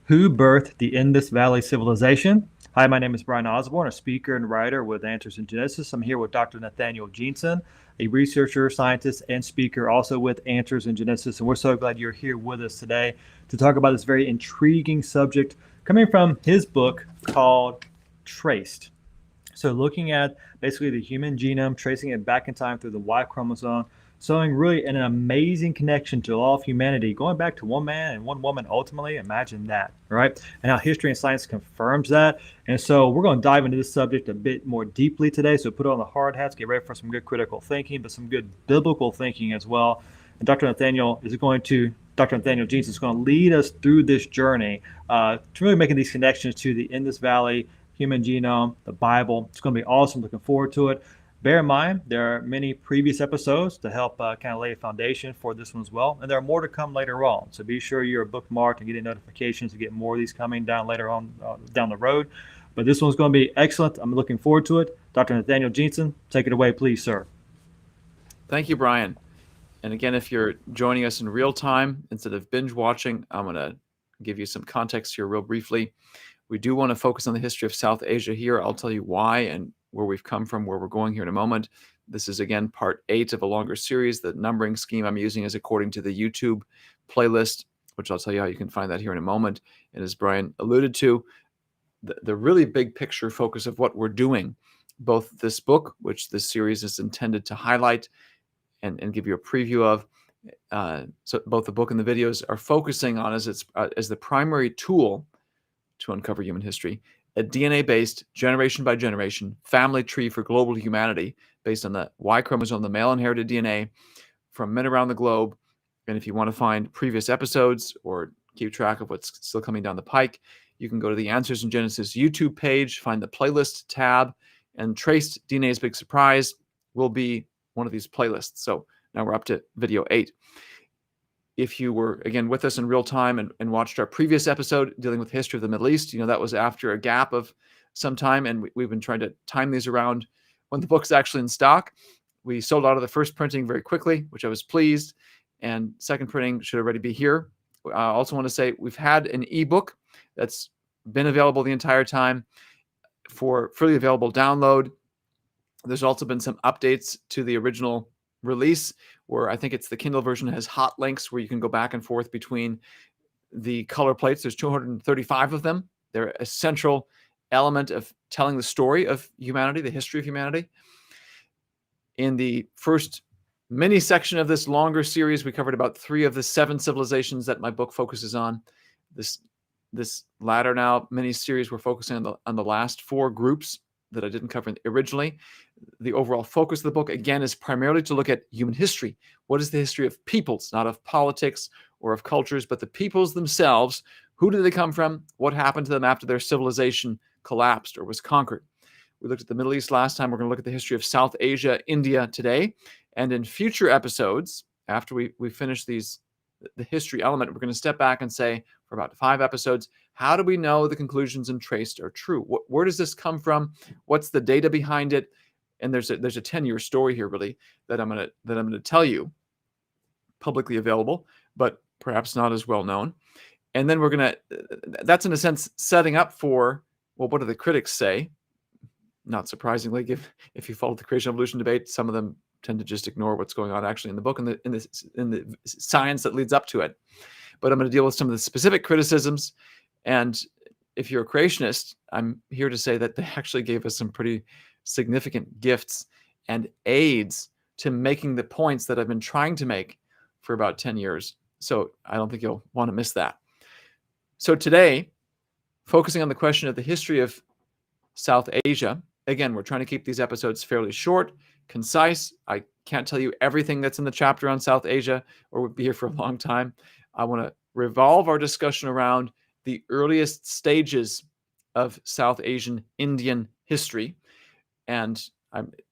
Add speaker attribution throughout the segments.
Speaker 1: Who birthed the Indus Valley civilization? Hi, my name is Brian Osborne, a speaker and writer with Answers in Genesis. I'm here with Dr. Nathaniel Jeanson, a researcher, scientist, and speaker, also with Answers in Genesis. And we're so glad you're here with us today to talk about this very intriguing subject coming from his book called Traced. So, looking at basically the human genome, tracing it back in time through the Y chromosome, showing really an amazing connection to all of humanity, going back to one man and one woman ultimately. Imagine that, right? And how history and science confirms that. And so, we're going to dive into this subject a bit more deeply today. So, put on the hard hats, get ready for some good critical thinking, but some good biblical thinking as well. And Dr. Nathaniel Jeanson is going to lead us through this journey to really making these connections to the Indus Valley human genome, the Bible. It's going to be awesome. Looking forward to it. Bear in mind, there are many previous episodes to help kind of lay a foundation for this one as well. And there are more to come later on. So be sure you're bookmarked and getting notifications to get more of these coming down later on down the road. But this one's going to be excellent. I'm looking forward to it. Dr. Nathaniel Jeanson, take it away, please, sir.
Speaker 2: Thank you, Brian. And again, if you're joining us in real time instead of binge watching, I'm going to give you some context here real briefly. We do want to focus on the history of South Asia here. I'll tell you why and where we've come from, where we're going here in a moment. This is, again, part 8 of a longer series. The numbering scheme I'm using is according to the YouTube playlist, which I'll tell you how you can find that here in a moment. And as Brian alluded to, the really big picture focus of what we're doing, both this book, which this series is intended to highlight and give you a preview of, so both the book and the videos are focusing on as the primary tool to uncover human history, a DNA-based, generation by generation, family tree for global humanity based on the Y chromosome, the male inherited DNA from men around the globe. And if you want to find previous episodes or keep track of what's still coming down the pike, you can go to the Answers in Genesis YouTube page, find the playlist tab, and Traced DNA's Big Surprise will be one of these playlists. So now we're up to video 8. If you were, again, with us in real time and watched our previous episode dealing with the history of the Middle East, that was after a gap of some time, and we've been trying to time these around when the book's actually in stock. We sold out of the first printing very quickly, which I was pleased, and second printing should already be here. I also want to say we've had an ebook that's been available the entire time for freely available download. There's also been some updates to the original release, where I think it's the Kindle version has hot links where you can go back and forth between the color plates. There's 235 of them. They're a central element of telling the story of humanity, the history of humanity. In the first mini section of this longer series, we covered about 3 of the 7 civilizations that my book focuses on. This latter now mini series, we're focusing on the last 4 groups that I didn't cover originally. The overall focus of the book, again, is primarily to look at human history. What is the history of peoples, not of politics or of cultures, but the peoples themselves? Who did they come from? What happened to them after their civilization collapsed or was conquered? We looked at the Middle East last time. We're going to look at the history of South Asia, India today. And in future episodes, after we finish the history element, we're going to step back and say, for about 5 episodes, how do we know the conclusions in Traced are true? Where does this come from? What's the data behind it? And there's a 10-year story here, really, that I'm going to tell you, publicly available, but perhaps not as well known. And then that's in a sense setting up for, well, what do the critics say? Not surprisingly, if you follow the creation evolution debate, some of them tend to just ignore what's going on actually in the book and in the science that leads up to it. But I'm going to deal with some of the specific criticisms. And if you're a creationist, I'm here to say that they actually gave us some pretty significant gifts and aids to making the points that I've been trying to make for about 10 years. So I don't think you'll want to miss that. So today, focusing on the question of the history of South Asia, again, we're trying to keep these episodes fairly short, concise. I can't tell you everything that's in the chapter on South Asia, or we'd be here for a long time. I want to revolve our discussion around the earliest stages of South Asian Indian history. And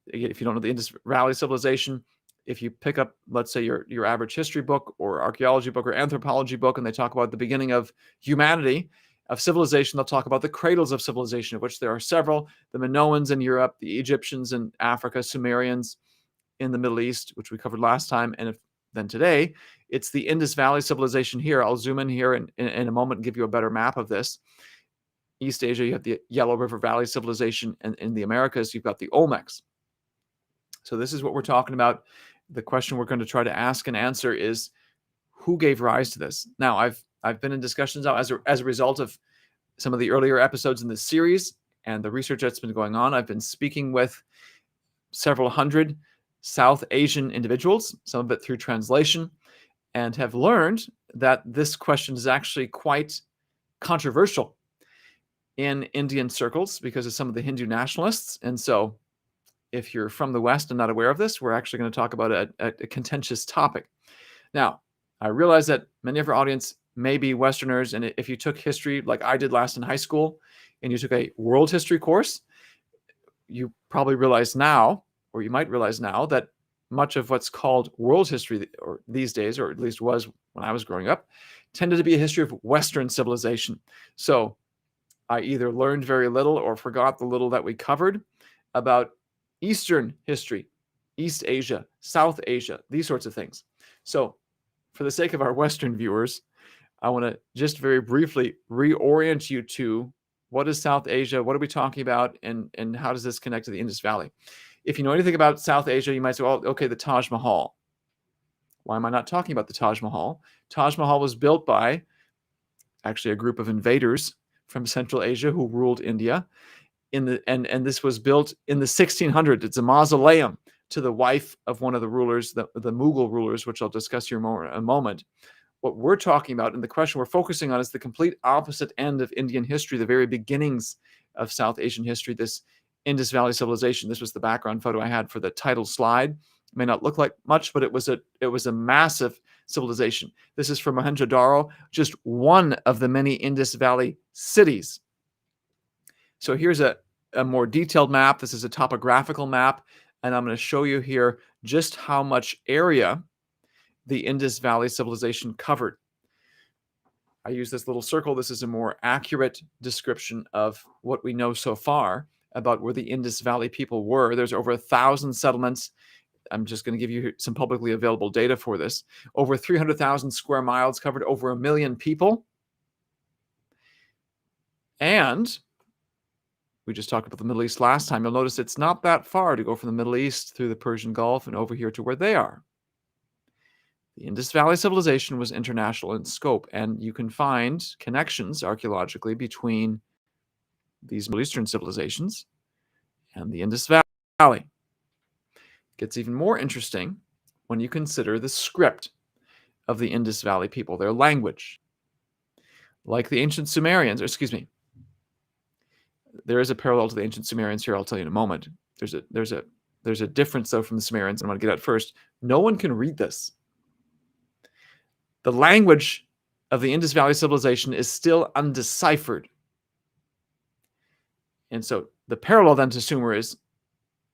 Speaker 2: if you don't know the Indus Valley civilization, if you pick up, let's say, your average history book or archaeology book or anthropology book, and they talk about the beginning of humanity, of civilization, they'll talk about the cradles of civilization, of which there are several: the Minoans in Europe, the Egyptians in Africa, Sumerians in the Middle East, which we covered last time. And if than today. It's the Indus Valley civilization here. I'll zoom in here in a moment and give you a better map of this. East Asia, you have the Yellow River Valley civilization, and in the Americas, you've got the Olmecs. So this is what we're talking about. The question we're going to try to ask and answer is, who gave rise to this? Now, I've been in discussions now as a result of some of the earlier episodes in this series and the research that's been going on. I've been speaking with several hundred South Asian individuals, some of it through translation, and have learned that this question is actually quite controversial in Indian circles because of some of the Hindu nationalists. And so if you're from the West and not aware of this, we're actually going to talk about a contentious topic. Now, I realize that many of our audience may be Westerners, and if you took history like I did last in high school, and you took a world history course, you probably realize now, or you might realize now, that much of what's called world history or these days, or at least was when I was growing up, tended to be a history of Western civilization. So I either learned very little or forgot the little that we covered about Eastern history, East Asia, South Asia, these sorts of things. So for the sake of our Western viewers, I want to just very briefly reorient you to what is South Asia, what are we talking about, and how does this connect to the Indus Valley? If you know anything about South Asia, you might say, well, okay, the Taj Mahal. Why am I not talking about the Taj Mahal? Taj Mahal was built by actually a group of invaders from Central Asia who ruled India. And this was built in the 1600s. It's a mausoleum to the wife of one of the rulers, the Mughal rulers, which I'll discuss here in a moment. What we're talking about and the question we're focusing on is the complete opposite end of Indian history, the very beginnings of South Asian history, this Indus Valley civilization. This was the background photo I had for the title slide. It may not look like much, but it was a massive civilization. This is from Mohenjo-Daro, just one of the many Indus Valley cities. So here's a more detailed map. This is a topographical map, and I'm going to show you here just how much area the Indus Valley civilization covered. I use this little circle. This is a more accurate description of what we know so far about where the Indus Valley people were. There's over 1,000 settlements. I'm just going to give you some publicly available data for this. Over 300,000 square miles covered, over 1 million people. And we just talked about the Middle East last time. You'll notice it's not that far to go from the Middle East through the Persian Gulf and over here to where they are. The Indus Valley civilization was international in scope, and you can find connections archaeologically between these Middle Eastern civilizations and the Indus Valley. It gets even more interesting when you consider the script of the Indus Valley people, their language. Like the ancient Sumerians, there is a parallel to the ancient Sumerians here, I'll tell you in a moment. There's a difference, though, from the Sumerians, and I'm going to get at first. No one can read this. The language of the Indus Valley civilization is still undeciphered. And so the parallel then to Sumer is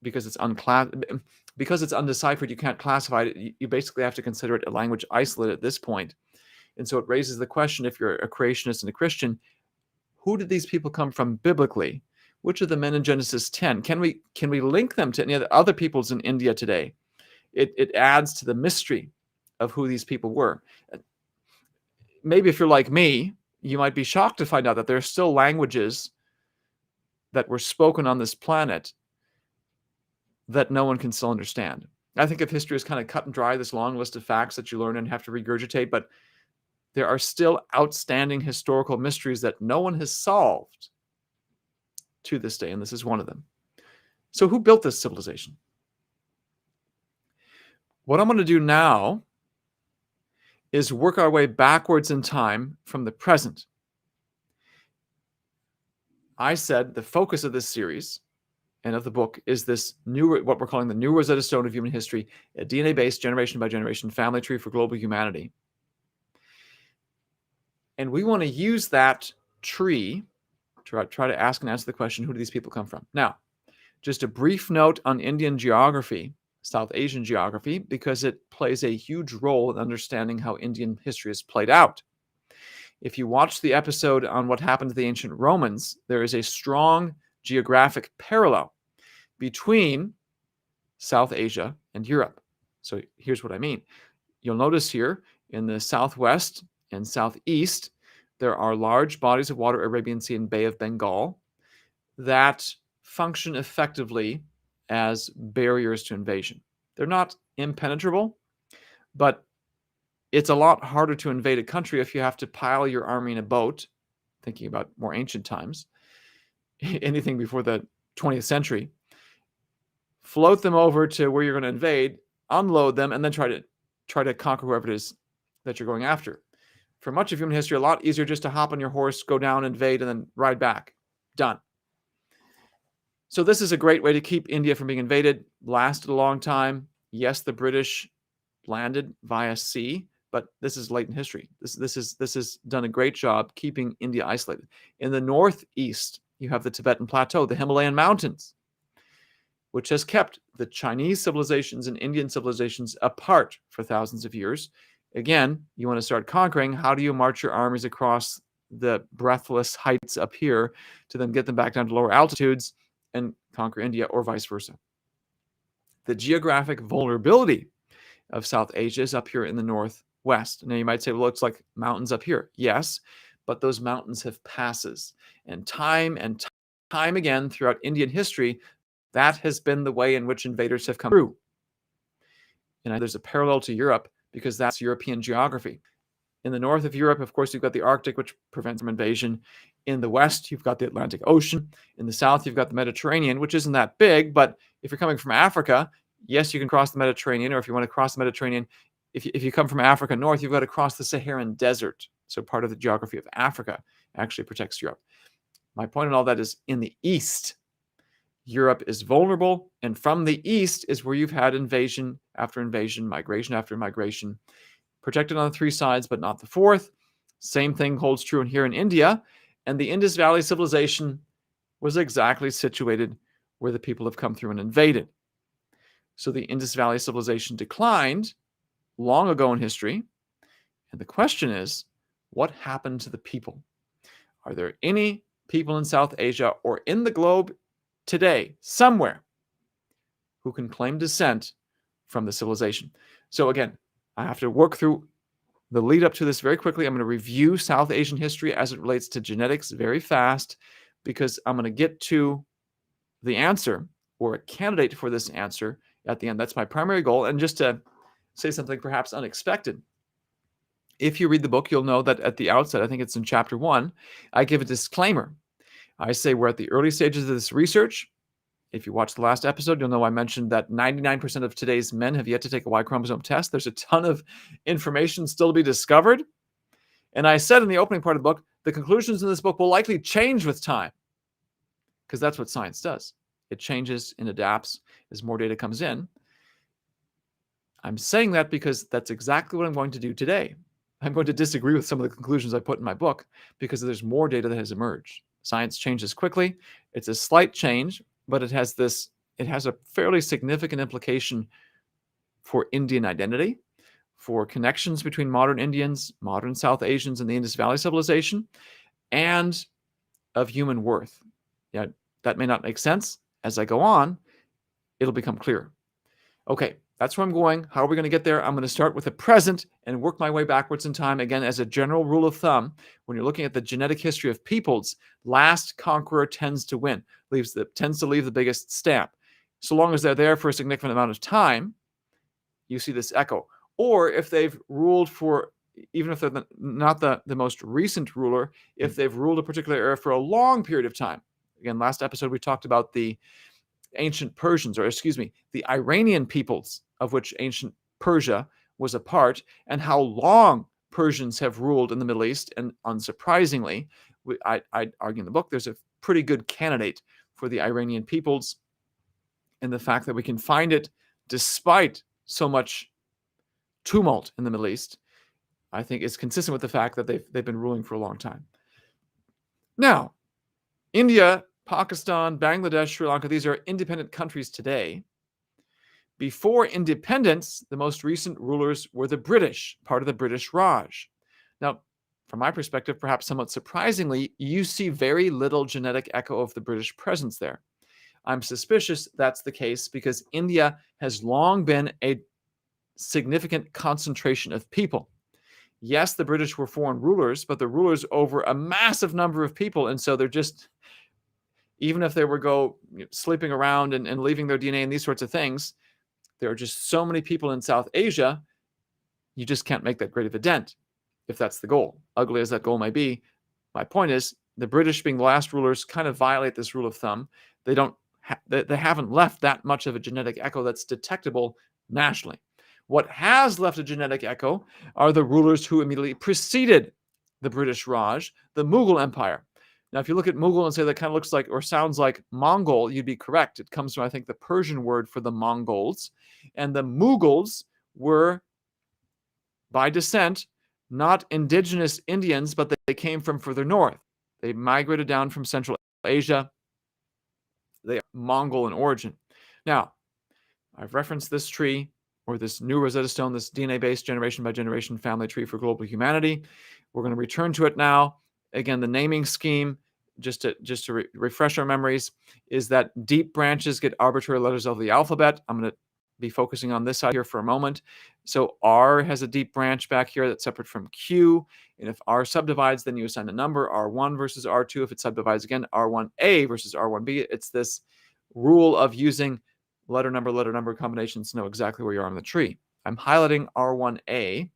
Speaker 2: because it's undeciphered, you can't classify it. You basically have to consider it a language isolate at this point. And so it raises the question, if you're a creationist and a Christian, who did these people come from biblically? Which of the men in Genesis 10? Can we link them to any other peoples in India today? It adds to the mystery of who these people were. Maybe if you're like me, you might be shocked to find out that there are still languages that were spoken on this planet that no one can still understand. I think of history as kind of cut and dry, this long list of facts that you learn and have to regurgitate, but there are still outstanding historical mysteries that no one has solved to this day, and this is one of them. So who built this civilization? What I'm going to do now is work our way backwards in time from the present. I said the focus of this series and of the book is this new, what we're calling the new Rosetta Stone of human history, a DNA-based generation by generation family tree for global humanity. And we want to use that tree to try to ask and answer the question, who do these people come from? Now, just a brief note on Indian geography, South Asian geography, because it plays a huge role in understanding how Indian history is played out. If you watch the episode on what happened to the ancient Romans, there is a strong geographic parallel between South Asia and Europe. So here's what I mean. you'll notice here in the southwest and southeast, there are large bodies of water, Arabian Sea and Bay of Bengal, that function effectively as barriers to invasion. They're not impenetrable, but it's a lot harder to invade a country if you have to pile your army in a boat, thinking about more ancient times, anything before the 20th century, float them over to where you're going to invade, unload them, and then try to conquer whoever it is that you're going after. For much of human history, a lot easier just to hop on your horse, go down, invade, and then ride back. Done. So this is a great way to keep India from being invaded. Lasted a long time. Yes, the British landed via sea, but this is late in history. This has done a great job keeping India isolated. In the northeast, you have the Tibetan Plateau, the Himalayan mountains, which has kept the Chinese civilizations and Indian civilizations apart for thousands of years. Again, you want to start conquering. How do you march your armies across the breathless heights up here to then get them back down to lower altitudes and conquer India, or vice versa? The geographic vulnerability of South Asia is up here in the northwest. Now you might say, well, it's like mountains up here. Yes, but those mountains have passes. And time again throughout Indian history, that has been the way in which invaders have come through. And there's a parallel to Europe because that's European geography. In the north of Europe, of course, you've got the Arctic, which prevents from invasion. In the west, you've got the Atlantic Ocean. In the south, you've got the Mediterranean, which isn't that big, but if you're coming from Africa, yes, you can cross the Mediterranean, or if you want to cross the Mediterranean, if you come from Africa north, you've got to cross the Saharan Desert. So part of the geography of Africa actually protects Europe. My point in all that is in the east, Europe is vulnerable, and from the east is where you've had invasion after invasion, migration after migration, protected on the three sides, but not the fourth. Same thing holds true here in India, and the Indus Valley civilization was exactly situated where the people have come through and invaded. So the Indus Valley civilization declined long ago in history, and the question is, what happened to the people? Are there any people in South Asia or in the globe today, somewhere, who can claim descent from the civilization? So again, I have to work through the lead up to this very quickly. I'm going to review South Asian history as it relates to genetics very fast, because I'm going to get to the answer or a candidate for this answer at the end. That's my primary goal. And just to say something perhaps unexpected, if you read the book, you'll know that at the outset, I think it's in chapter 1, I give a disclaimer. I say we're at the early stages of this research. If you watch the last episode, you'll know I mentioned that 99% of today's men have yet to take a Y chromosome test. There's a ton of information still to be discovered. And I said in the opening part of the book, the conclusions in this book will likely change with time, because that's what science does. It changes and adapts as more data comes in. I'm saying that because that's exactly what I'm going to do today. I'm going to disagree with some of the conclusions I put in my book because there's more data that has emerged. Science changes quickly. It's a slight change, but it has a fairly significant implication for Indian identity, for connections between modern Indians, modern South Asians, and the Indus Valley civilization, and of human worth. Yeah, that may not make sense. As I go on, it'll become clear. Okay, that's where I'm going. How are we going to get there? I'm going to start with the present and work my way backwards in time. Again, as a general rule of thumb, when you're looking at the genetic history of peoples, last conqueror tends to win, tends to leave the biggest stamp. So long as they're there for a significant amount of time, you see this echo. Or if they've ruled for, even if they're not the most recent ruler, if they've ruled a particular area for a long period of time. Again, last episode we talked about the ancient Persians, the Iranian peoples of which ancient Persia was a part, and how long Persians have ruled in the Middle East. And unsurprisingly, I argue in the book, there's a pretty good candidate for the Iranian peoples, and the fact that we can find it despite so much tumult in the Middle East, I think is consistent with the fact that they've been ruling for a long time. Now, India, Pakistan, Bangladesh, Sri Lanka, these are independent countries today. Before independence, the most recent rulers were the British, part of the British Raj. Now, from my perspective, perhaps somewhat surprisingly, you see very little genetic echo of the British presence there. I'm suspicious that's the case because India has long been a significant concentration of people. Yes, the British were foreign rulers, but the rulers over a massive number of people. And so they're just, even if they were sleeping around and leaving their DNA and these sorts of things, there are just so many people in South Asia, you just can't make that great of a dent if that's the goal. Ugly as that goal may be, my point is the British, being the last rulers, kind of violate this rule of thumb. They haven't left that much of a genetic echo that's detectable nationally. What has left a genetic echo are the rulers who immediately preceded the British Raj, the Mughal Empire. Now, if you look at Mughal and say that kind of looks like or sounds like Mongol, you'd be correct. It comes from, I think, the Persian word for the Mongols. And the Mughals were, by descent, not indigenous Indians, but they came from further north. They migrated down from Central Asia. They are Mongol in origin. Now, I've referenced this tree, or this new Rosetta Stone, this DNA-based generation by generation family tree for global humanity. We're going to return to it now. Again, the naming scheme, just to refresh our memories, is that deep branches get arbitrary letters of the alphabet. I'm going to be focusing on this side here for a moment. So R has a deep branch back here that's separate from Q. And if R subdivides, then you assign a number, R1 versus R2. If it subdivides again, R1A versus R1B. It's this rule of using letter number combinations to know exactly where you are on the tree. I'm highlighting R1A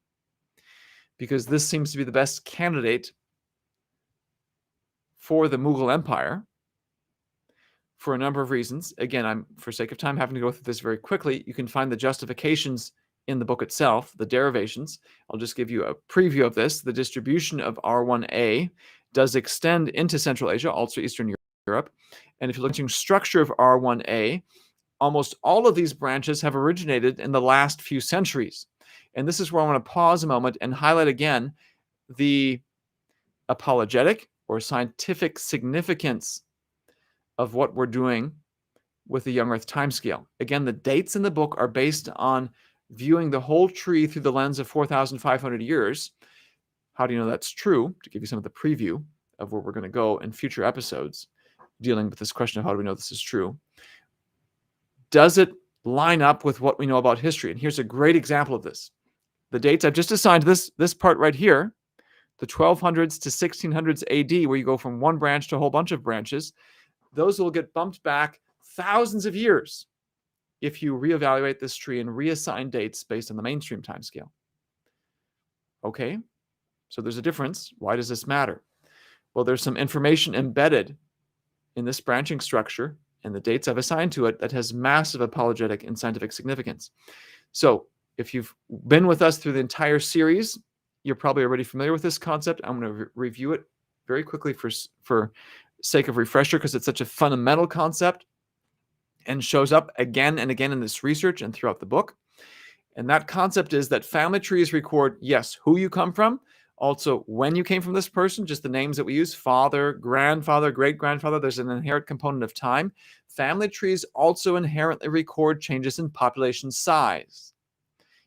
Speaker 2: because this seems to be the best candidate for the Mughal Empire for a number of reasons. Again, I'm, for sake of time, having to go through this very quickly. You can find the justifications in the book itself, the derivations. I'll just give you a preview of this. The distribution of R1A does extend into Central Asia, also Eastern Europe. And if you're looking at the structure of R1A, almost all of these branches have originated in the last few centuries. And this is where I want to pause a moment and highlight again the apologetic or scientific significance of what we're doing with the young Earth timescale. Again, the dates in the book are based on viewing the whole tree through the lens of 4,500 years. How do you know that's true? To give you some of the preview of where we're going to go in future episodes, dealing with this question of how do we know this is true. Does it line up with what we know about history? And here's a great example of this. The dates I've just assigned to this part right here, the 1200s to 1600s AD, where you go from one branch to a whole bunch of branches, those will get bumped back thousands of years if you reevaluate this tree and reassign dates based on the mainstream timescale. Okay, so there's a difference. Why does this matter? Well, there's some information embedded in this branching structure and the dates I've assigned to it that has massive apologetic and scientific significance. So if you've been with us through the entire series, you're probably already familiar with this concept. I'm going to review it very quickly for sake of refresher, because it's such a fundamental concept and shows up again and again in this research and throughout the book. And that concept is that family trees record, yes, who you come from, also when you came from this person, just the names that we use, father, grandfather, great-grandfather. There's an inherent component of time. Family trees also inherently record changes in population size.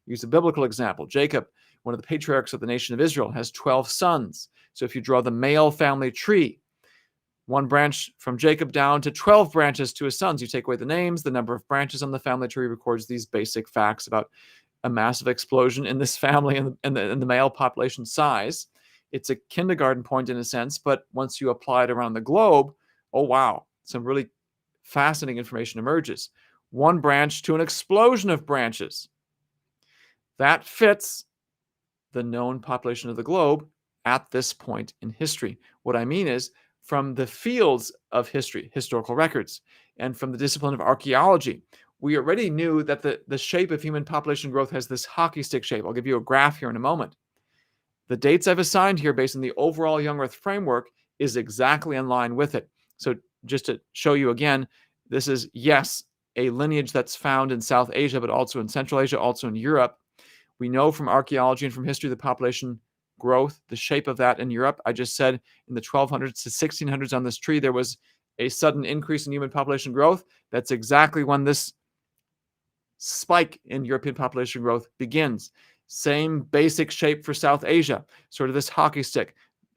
Speaker 2: Use a biblical example. Jacob, one of the patriarchs of the nation of Israel, has 12 sons. So if you draw the male family tree, one branch from Jacob down to 12 branches to his sons. You take away the names, the number of branches on the family tree records these basic facts about a massive explosion in this family and the male population size. It's a kindergarten point in a sense, but once you apply it around the globe, oh wow, some really fascinating information emerges. One branch to an explosion of branches. That fits the known population of the globe at this point in history. What I mean is, from the fields of history, historical records, and from the discipline of archaeology, we already knew that the shape of human population growth has this hockey stick shape. I'll give you a graph here in a moment. The dates I've assigned here based on the overall young Earth framework is exactly in line with it. So just to show you again, this is, yes, a lineage that's found in South Asia, but also in Central Asia, also in Europe. We know from archaeology and from history the population growth, the shape of that in Europe. I just said in the 1200s to 1600s on this tree, there was a sudden increase in human population growth. That's exactly when this spike in European population growth begins. Same basic shape for South Asia, sort of this hockey stick.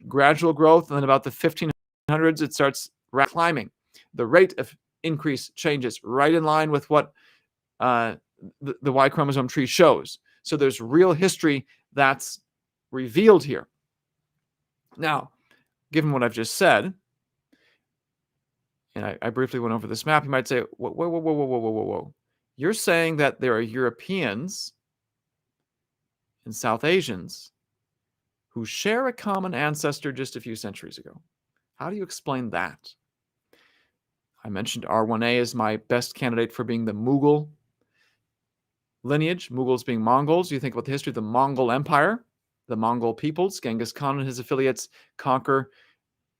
Speaker 2: Gradual growth, and then about the 1500s, it starts climbing. The rate of increase changes right in line with what the Y chromosome tree shows. So there's real history that's revealed here. Now, given what I've just said, and I briefly went over this map, you might say, whoa, whoa, whoa, whoa, whoa, whoa, whoa, whoa. You're saying that there are Europeans and South Asians who share a common ancestor just a few centuries ago. How do you explain that? I mentioned R1A is my best candidate for being the Mughal lineage, Mughals being Mongols. You think about the history of the Mongol Empire, the Mongol peoples, Genghis Khan and his affiliates conquer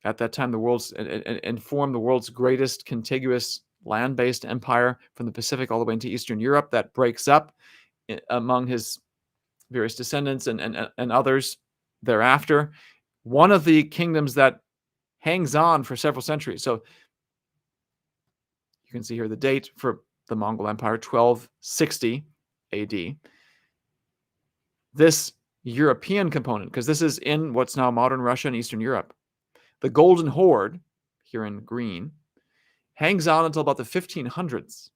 Speaker 2: at that time the world's and form the world's greatest contiguous land-based empire from the Pacific all the way into Eastern Europe that breaks up among his various descendants and others thereafter. One of the kingdoms that hangs on for several centuries. So you can see here the date for the Mongol Empire, 1260 AD. This European component, because this is in what's now modern Russia and Eastern Europe, the Golden Horde, here in green, hangs on until about the 1500s.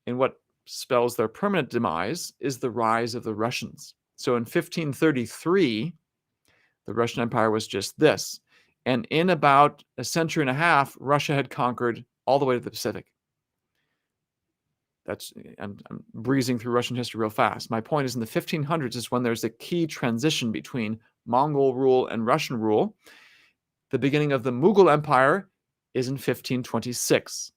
Speaker 2: And what spells their permanent demise is the rise of the Russians. So in 1533, the Russian Empire was just this. And in about a century and a half, Russia had conquered all the way to the Pacific. I'm breezing through Russian history real fast. My point is in the 1500s is when there's a key transition between Mongol rule and Russian rule. The beginning of the Mughal Empire is in 1526,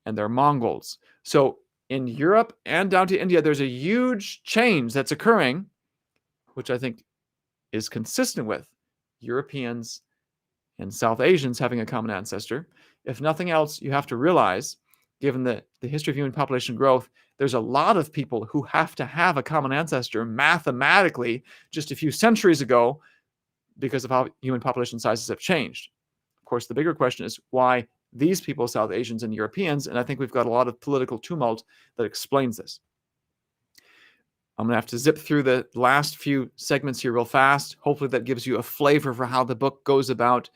Speaker 2: and they're Mongols. So in Europe and down to India, there's a huge change that's occurring, which I think is consistent with Europeans and South Asians having a common ancestor. If nothing else, you have to realize, given the history of human population growth, there's a lot of people who have to have a common ancestor mathematically just a few centuries ago because of how human population sizes have changed. Of course, the bigger question is why these people, South Asians and Europeans, and I think we've got a lot of political tumult that explains this. I'm going to have to zip through the last few segments here real fast. Hopefully that gives you a flavor for how the book goes about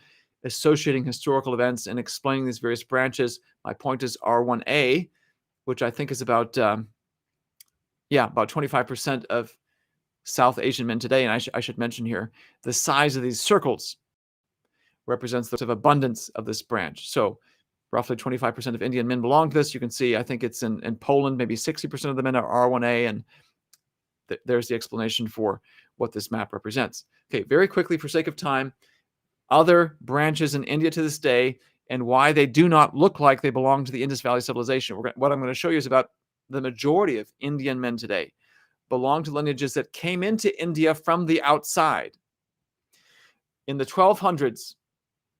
Speaker 2: associating historical events and explaining these various branches. My point is R1A, which I think is about 25% of South Asian men today. And I should mention here, the size of these circles represents the sort of abundance of this branch. So roughly 25% of Indian men belong to this. You can see, I think it's in Poland, maybe 60% of the men are R1A, and there's the explanation for what this map represents. Okay, very quickly, for sake of time, other branches in India to this day and why they do not look like they belong to the Indus Valley civilization. What I'm going to show you is about the majority of Indian men today belong to lineages that came into India from the outside. In the 1200s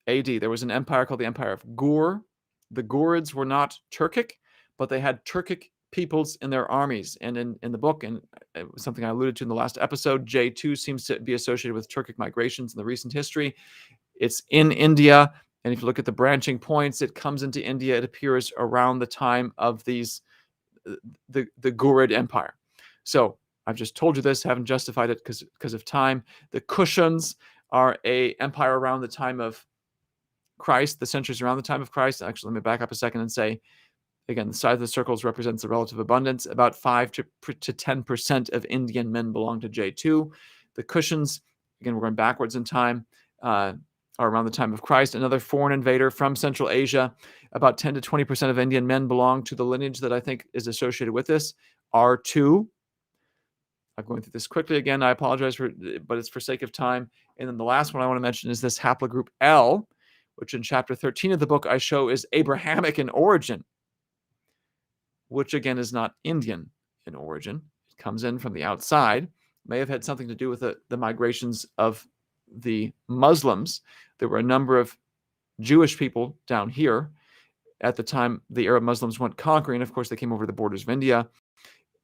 Speaker 2: AD, there was an empire called the Empire of Gur. The Gurids were not Turkic, but they had Turkic peoples in their armies. And in the book, and it was something I alluded to in the last episode, J2 seems to be associated with Turkic migrations in the recent history. It's in India. And if you look at the branching points, it comes into India. It appears around the time of the Gurid Empire. So I've just told you this, haven't justified it because of time. The Kushans are a empire around the time of Christ, the centuries around the time of Christ. Actually, let me back up a second and say, again, the size of the circles represents the relative abundance. About 5 to 10% of Indian men belong to J2. The Kushans, again, we're going backwards in time, are around the time of Christ. Another foreign invader from Central Asia. About 10 to 20% of Indian men belong to the lineage that I think is associated with this, R2. I'm going through this quickly again. I apologize but it's for sake of time. And then the last one I want to mention is this haplogroup L, which in chapter 13 of the book I show is Abrahamic in origin, which again is not Indian in origin. It comes in from the outside. May have had something to do with the migrations of the Muslims. There were a number of Jewish people down here at the time the Arab Muslims went conquering. Of course, they came over the borders of India.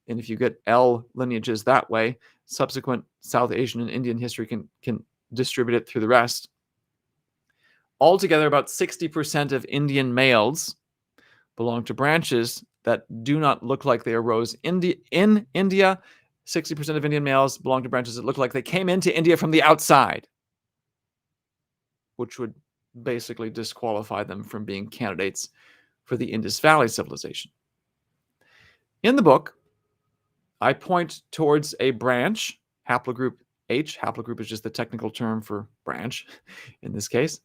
Speaker 2: And if you get L lineages that way, subsequent South Asian and Indian history can distribute it through the rest. Altogether, about 60% of Indian males belong to branches that do not look like they arose in India. 60% of Indian males belong to branches that look like they came into India from the outside, which would basically disqualify them from being candidates for the Indus Valley civilization. In the book, I point towards a branch, haplogroup H. Haplogroup is just the technical term for branch in this case,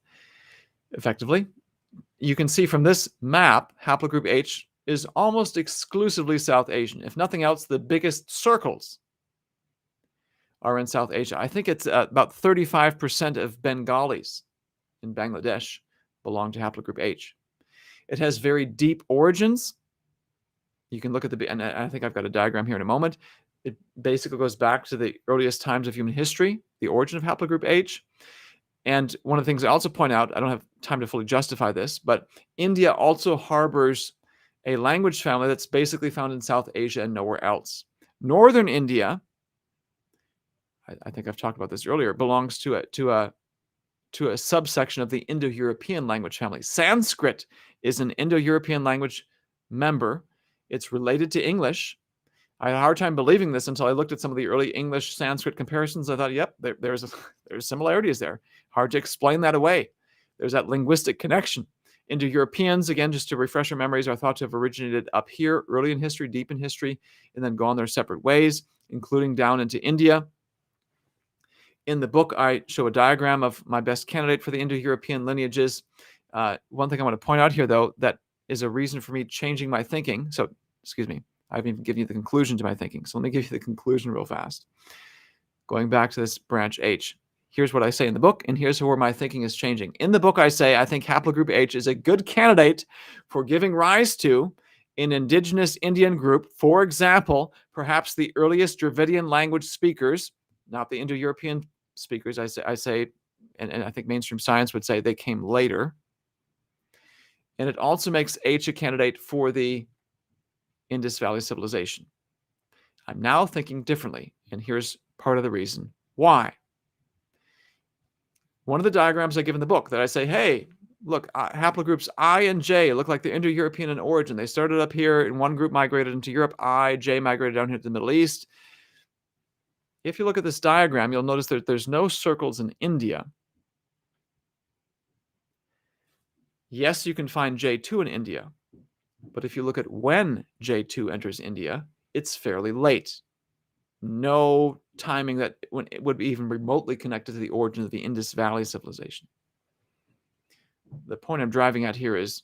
Speaker 2: effectively. You can see from this map, haplogroup H is almost exclusively South Asian. If nothing else, the biggest circles are in South Asia. I think it's about 35% of Bengalis in Bangladesh belong to haplogroup H. It has very deep origins. You can look at and I think I've got a diagram here in a moment. It basically goes back to the earliest times of human history, the origin of haplogroup H. And one of the things I also point out, I don't have time to fully justify this, but India also harbors a language family that's basically found in South Asia and nowhere else. Northern India, I think I've talked about this earlier, belongs to a subsection of the Indo-European language family. Sanskrit is an Indo-European language member. It's related to English. I had a hard time believing this until I looked at some of the early English Sanskrit comparisons. I thought, yep, there's similarities there. Hard to explain that away. There's that linguistic connection. Indo-Europeans, again, just to refresh our memories, are thought to have originated up here early in history, deep in history, and then gone their separate ways, including down into India. In the book, I show a diagram of my best candidate for the Indo-European lineages. One thing I want to point out here, though, that is a reason for me changing my thinking. So, excuse me, I haven't even given you the conclusion to my thinking. So let me give you the conclusion real fast. Going back to this branch H. Here's what I say in the book, and here's where my thinking is changing. In the book, I say I think haplogroup H is a good candidate for giving rise to an indigenous Indian group. For example, perhaps the earliest Dravidian language speakers, not the Indo-European speakers. I say, and I think mainstream science would say they came later. And it also makes H a candidate for the Indus Valley civilization. I'm now thinking differently, and here's part of the reason why. One of the diagrams I give in the book that I say, hey, look, haplogroups I and J look like they're Indo-European in origin. They started up here, and one group migrated into Europe. J migrated down here to the Middle East. If you look at this diagram, you'll notice that there's no circles in India. Yes, you can find J2 in India, but if you look at when J2 enters India, it's fairly late. No timing that it would be even remotely connected to the origin of the Indus Valley civilization. The point I'm driving at here is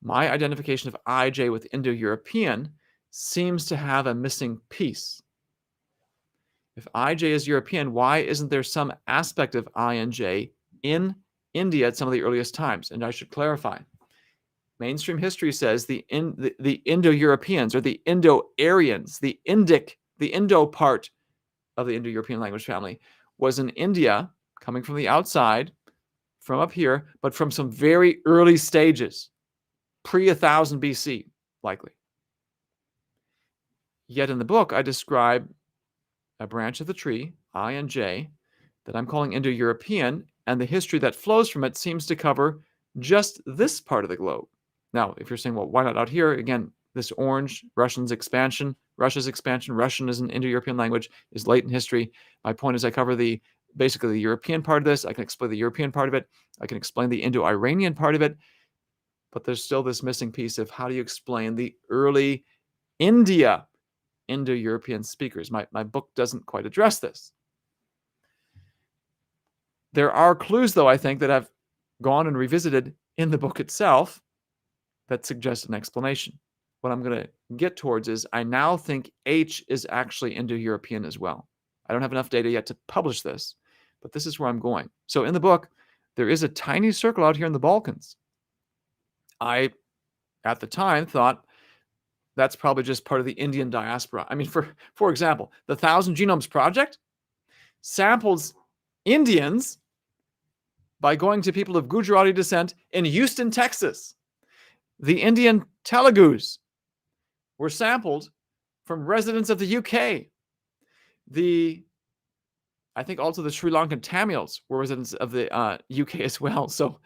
Speaker 2: my identification of IJ with Indo-European seems to have a missing piece. If IJ is European, why isn't there some aspect of I and J in India at some of the earliest times? And I should clarify. Mainstream history says the Indo-Europeans or the Indo-Aryans, the Indo part of the Indo-European language family was in India, coming from the outside, from up here, but from some very early stages, pre-1000 BC, likely. Yet in the book, I describe a branch of the tree, I and J, that I'm calling Indo-European, and the history that flows from it seems to cover just this part of the globe. Now, if you're saying, well, why not out here? Again, this orange, Russia's expansion, Russian is an Indo-European language, is late in history. My point is I cover basically the European part of this. I can explain the European part of it. I can explain the Indo-Iranian part of it. But there's still this missing piece of how do you explain the early Indo-European speakers. My book doesn't quite address this. There are clues, though, I think, that I've gone and revisited in the book itself that suggest an explanation. What I'm going to get towards is I now think H is actually Indo-European as well. I don't have enough data yet to publish this, but this is where I'm going. So in the book, there is a tiny circle out here in the Balkans. I, at the time, thought that's probably just part of the Indian diaspora. I mean, for example, the 1,000 Genomes Project samples Indians by going to people of Gujarati descent in Houston, Texas. The Indian Telugus were sampled from residents of the UK. I think also the Sri Lankan Tamils were residents of the UK as well. So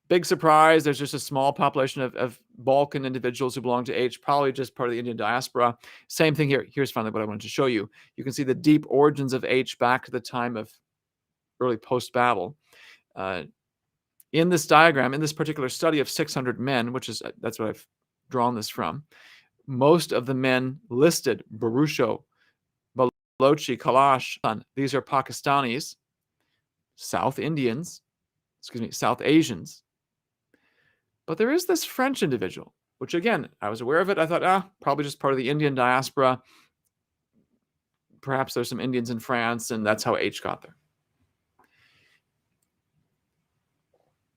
Speaker 2: big surprise, there's just a small population of Balkan individuals who belong to H, probably just part of the Indian diaspora. Same thing here. Here's finally what I wanted to show you. You can see the deep origins of H back to the time of early post-Babel. In this diagram, in this particular study of 600 men, that's what I've drawn this from, Most of the men listed, Barusho, Balochi, Kalash, these are Pakistanis, South Indians, South Asians. But there is this French individual, which again, I was aware of it. I thought, probably just part of the Indian diaspora. Perhaps there's some Indians in France, and that's how H got there.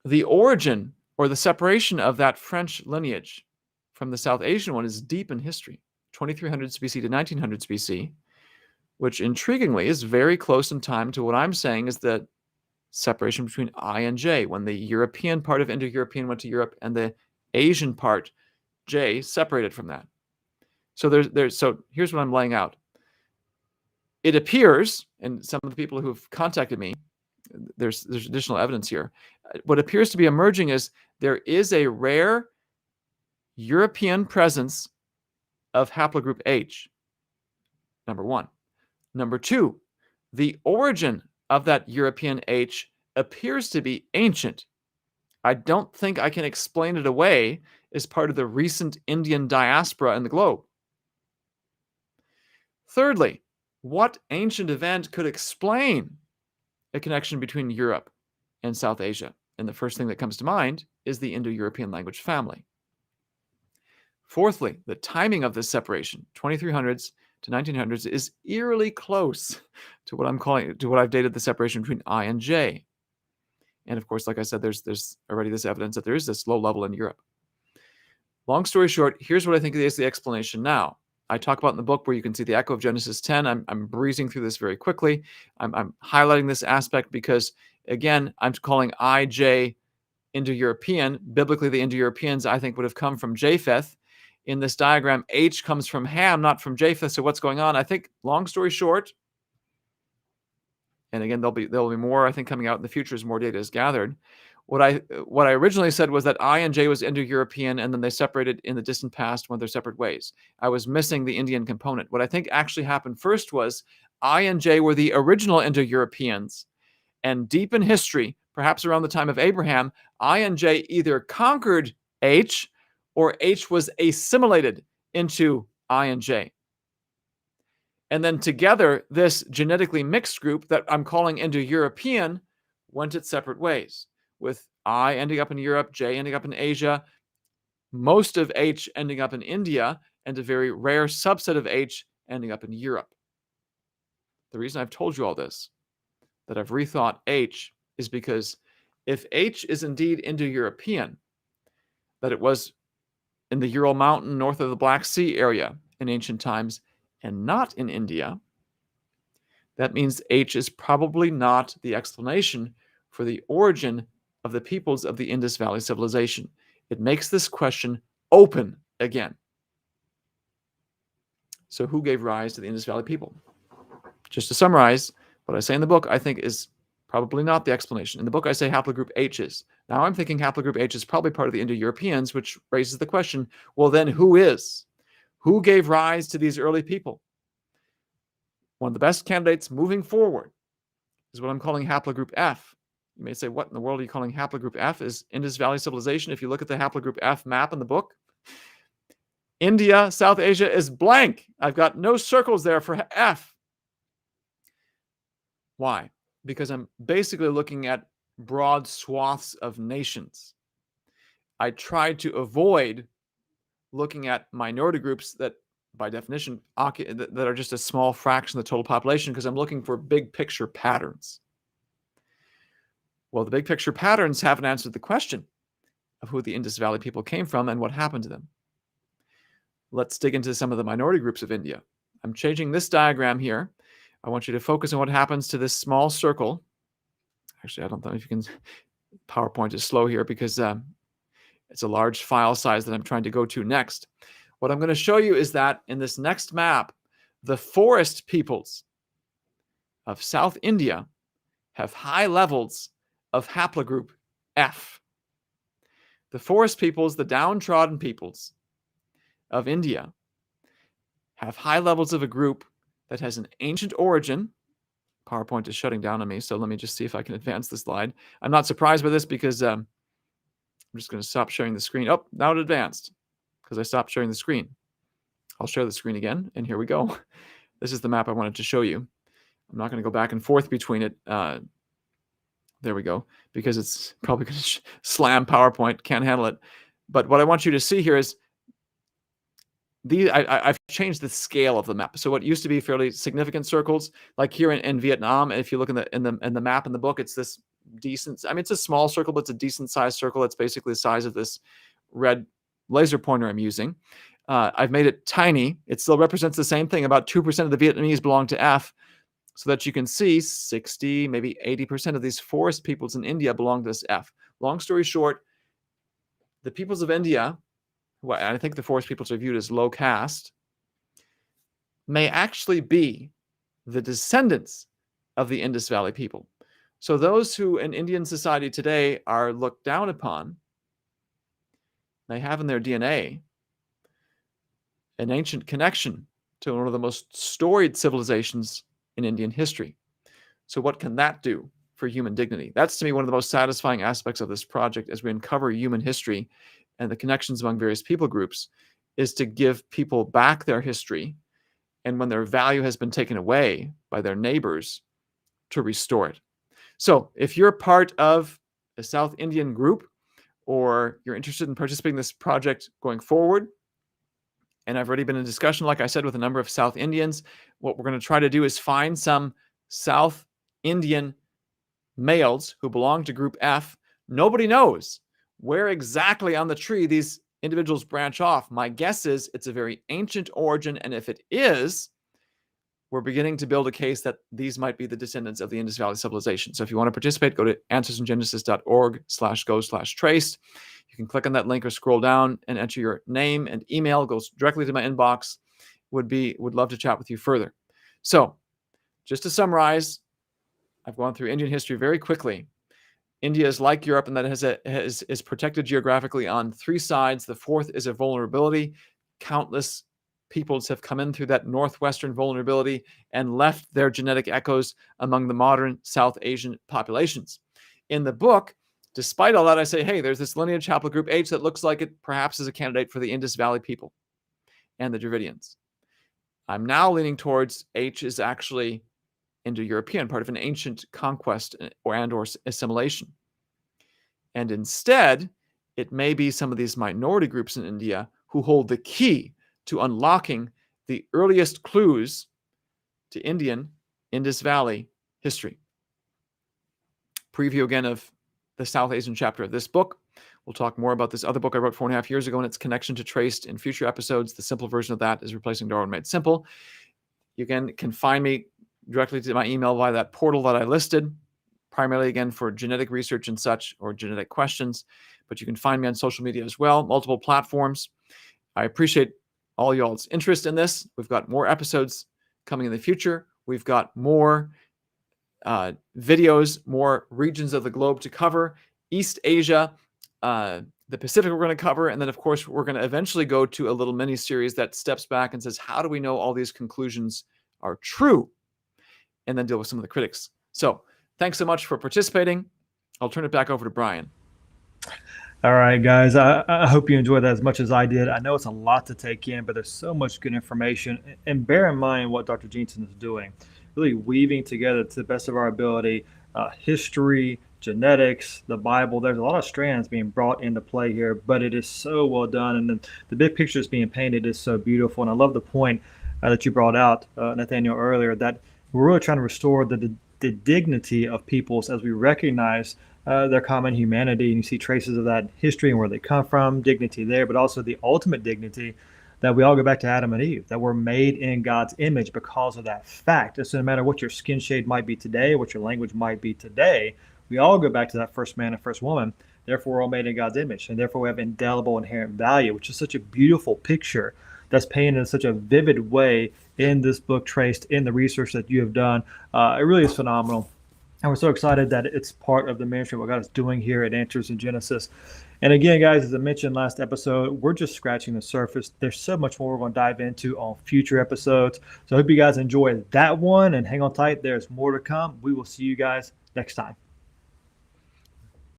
Speaker 2: The origin or the separation of that French lineage from the South Asian one is deep in history, 2300s BC to 1900s BC, which intriguingly is very close in time to what I'm saying is the separation between I and J, when the European part of Indo-European went to Europe and the Asian part, J, separated from that. So so here's what I'm laying out. It appears, and some of the people who've contacted me, there's additional evidence here. What appears to be emerging is there is a rare European presence of haplogroup H, number one. Number two, the origin of that European H appears to be ancient. I don't think I can explain it away as part of the recent Indian diaspora in the globe. Thirdly, what ancient event could explain a connection between Europe and South Asia? And the first thing that comes to mind is the Indo-European language family. Fourthly, the timing of this separation, 2300s to 1900s, is eerily close to what I've dated the separation between I and J. And of course, like I said, there's already this evidence that there is this low level in Europe. Long story short, here's what I think is the explanation now. I talk about in the book where you can see the echo of Genesis 10. I'm breezing through this very quickly. I'm highlighting this aspect because, again, I'm calling I, J, Indo-European. Biblically, the Indo-Europeans, I think, would have come from Japheth. In this diagram, H comes from Ham, not from Japheth. So what's going on? I think, long story short, and again, there'll be more, I think, coming out in the future as more data is gathered. What I originally said was that I and J was Indo-European, and then they separated in the distant past, went their separate ways. I was missing the Indian component. What I think actually happened first was I and J were the original Indo-Europeans, and deep in history, perhaps around the time of Abraham, I and J either conquered H, or H was assimilated into I and J. And then together, this genetically mixed group that I'm calling Indo-European went its separate ways, with I ending up in Europe, J ending up in Asia, most of H ending up in India, and a very rare subset of H ending up in Europe. The reason I've told you all this, that I've rethought H, is because if H is indeed Indo-European, that it was in the Ural Mountain north of the Black Sea area in ancient times, and not in India, that means H is probably not the explanation for the origin of the peoples of the Indus Valley civilization. It makes this question open again. So who gave rise to the Indus Valley people? Just to summarize, what I say in the book, I think is probably not the explanation. In the book, I say haplogroup H is. Now I'm thinking haplogroup H is probably part of the Indo-Europeans, which raises the question, well, then who is? Who gave rise to these early people? One of the best candidates moving forward is what I'm calling haplogroup F. You may say, what in the world are you calling haplogroup F? Is Indus Valley civilization? If you look at the haplogroup F map in the book, India, South Asia is blank. I've got no circles there for F. Why? Because I'm basically looking at broad swaths of nations. I tried to avoid looking at minority groups that, by definition, that are just a small fraction of the total population, because I'm looking for big picture patterns. Well, the big picture patterns haven't answered the question of who the Indus Valley people came from and what happened to them. Let's dig into some of the minority groups of India. I'm changing this diagram here. I want you to focus on what happens to this small circle. Actually, I don't know if you can. PowerPoint is slow here because it's a large file size that I'm trying to go to next. What I'm going to show you is that in this next map, the forest peoples of South India have high levels of haplogroup F. The forest peoples, the downtrodden peoples of India, have high levels of a group that has an ancient origin. PowerPoint is shutting down on me, so let me just see if I can advance the slide. I'm not surprised by this because I'm just going to stop sharing the screen. Oh, now it advanced because I stopped sharing the screen. I'll share the screen again, and here we go. This is the map I wanted to show you. I'm not going to go back and forth between it. There we go, because it's probably going to slam PowerPoint, can't handle it. But what I want you to see here is I've changed the scale of the map. So what used to be fairly significant circles, like here in Vietnam, if you look in the map in the book, it's this decent. I mean, it's a small circle, but it's a decent sized circle. It's basically the size of this red laser pointer I'm using. I've made it tiny. It still represents the same thing. About 2% of the Vietnamese belong to F, so that you can see 60, maybe 80% of these forest peoples in India belong to this F. Long story short, the peoples of India, well, I think the forest peoples are viewed as low caste, may actually be the descendants of the Indus Valley people. So those who in Indian society today are looked down upon, they have in their DNA an ancient connection to one of the most storied civilizations in Indian history. So what can that do for human dignity? That's, to me, one of the most satisfying aspects of this project as we uncover human history and the connections among various people groups, is to give people back their history, and when their value has been taken away by their neighbors, to restore it. So if you're part of a South Indian group, or you're interested in participating in this project going forward, and I've already been in discussion, like I said, with a number of South Indians, what we're going to try to do is find some South Indian males who belong to Group F. Nobody knows where exactly on the tree these individuals branch off. My guess is it's a very ancient origin, and if it is, we're beginning to build a case that these might be the descendants of the Indus Valley civilization. So if you want to participate, go to answersingenesis.org/go/traced. You can click on that link or scroll down and enter your name and email. It goes directly to my inbox. Would love to chat with you further. So just to summarize, I've gone through Indian history very quickly. India is like Europe in that it is protected geographically on three sides. The fourth is a vulnerability. Countless peoples have come in through that northwestern vulnerability and left their genetic echoes among the modern South Asian populations. In the book, despite all that, I say, hey, there's this lineage haplogroup H that looks like it perhaps is a candidate for the Indus Valley people and the Dravidians. I'm now leaning towards H is actually Indo-European, part of an ancient conquest or assimilation. And instead, it may be some of these minority groups in India who hold the key to unlocking the earliest clues to Indian Indus Valley history. Preview again of the South Asian chapter of this book. We'll talk more about this other book I wrote 4.5 years ago and its connection to Traced in future episodes. The simple version of that is Replacing Darwin Made Simple. You again can find me directly to my email via that portal that I listed, primarily again for genetic research and such, or genetic questions. But you can find me on social media as well, multiple platforms. I appreciate all y'all's interest in this. We've got more episodes coming in the future. We've got more videos, more regions of the globe to cover. East Asia, the Pacific we're going to cover. And then, of course, we're going to eventually go to a little mini-series that steps back and says, how do we know all these conclusions are true? And then deal with some of the critics. So thanks so much for participating. I'll turn it back over to Brian.
Speaker 1: All right, guys. I hope you enjoyed that as much as I did. I know it's a lot to take in, but there's so much good information. And bear in mind what Dr. Jensen is doing, really weaving together to the best of our ability, history, genetics, the Bible. There's a lot of strands being brought into play here, but it is so well done. And the big picture is being painted is so beautiful. And I love the point that you brought out, Nathaniel, earlier, that we're really trying to restore the dignity of peoples as we recognize their common humanity, and you see traces of that history and where they come from, dignity there, but also the ultimate dignity that we all go back to Adam and Eve, that we're made in God's image because of that fact. And so no matter what your skin shade might be today, what your language might be today, we all go back to that first man and first woman. Therefore, we're all made in God's image, and therefore we have indelible inherent value, which is such a beautiful picture that's painted in such a vivid way in this book, Traced, in the research that you have done. It really is phenomenal. And we're so excited that it's part of the ministry of what God is doing here at Answers in Genesis. And again, guys, as I mentioned last episode, we're just scratching the surface. There's so much more we're going to dive into on future episodes. So I hope you guys enjoy that one and hang on tight. There's more to come. We will see you guys next time.